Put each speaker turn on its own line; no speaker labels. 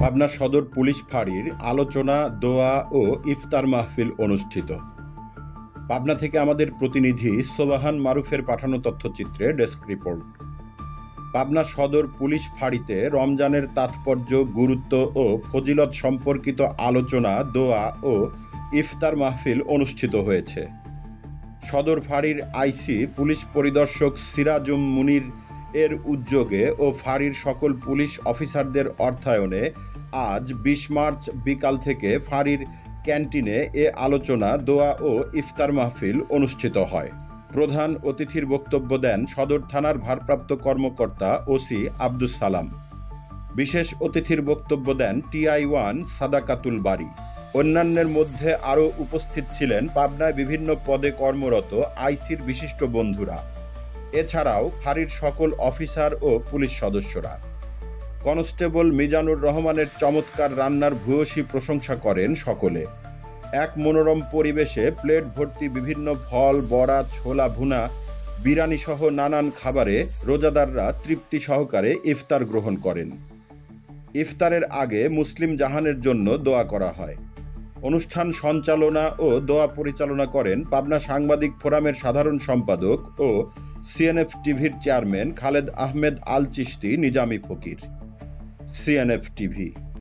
পাবনা সদর পুলিশ ফাঁড়ির আলোচনা, দোয়া ও ইফতার মাহফিল অনুষ্ঠিত। পাবনা থেকে আমাদের প্রতিনিধি সোবাহান মারুফের পাঠানো তথ্যচিত্রে ডেস্ক রিপোর্ট। পাবনা সদর পুলিশ ফাঁড়িতে রমজানের তাৎপর্য, গুরুত্ব ও ফজিলত সম্পর্কিত আলোচনা, দোয়া ও ইফতার মাহফিল অনুষ্ঠিত হয়েছে। সদর ফাঁড়ির আইসি পুলিশ পরিদর্শক সিরাজুম মুনির এর উদ্যোগে ও ফাঁড়ির সকল পুলিশ অফিসারদের অর্থায়নে আজ ২০ মার্চ বিকাল থেকে ফাঁড়ির ক্যান্টিনে এ আলোচনা, দোয়া ও ইফতার মাহফিল অনুষ্ঠিত হয়। প্রধান অতিথির বক্তব্য দেন সদর থানার ভারপ্রাপ্ত কর্মকর্তা ওসি আব্দুস সালাম। বিশেষ অতিথির বক্তব্য দেন টিআই-1 সাদাকাতুল বারী। অন্যান্যের মধ্যে আরও উপস্থিত ছিলেন পাবনায় বিভিন্ন পদে কর্মরত আইসির বিশিষ্ট বন্ধুরা, এছাড়াও ফাঁড়ির সকল অফিসার ও পুলিশ সদস্যরা। কনস্টেবল মিজানুর রহমানের চমৎকার রান্নার ভূয়সী প্রশংসা করেন সকলে। এক মনোরম পরিবেশে প্লেট ভর্তি বিভিন্ন ফল, বড়া, ছোলা ভুনা, বিরিয়ানি সহ নানান খাবারে রোজাদাররা তৃপ্তি সহকারে ইফতার গ্রহণ করেন। ইফতারের আগে মুসলিম জাহানের জন্য দোয়া করা হয়। অনুষ্ঠান সঞ্চালনা ও দোয়া পরিচালনা করেন পাবনা সাংবাদিক ফোরামের সাধারণ সম্পাদক ও সিএনএফ টিভির chairman Khaled Ahmed Al Chishti Nizami Fakir. CNF TV.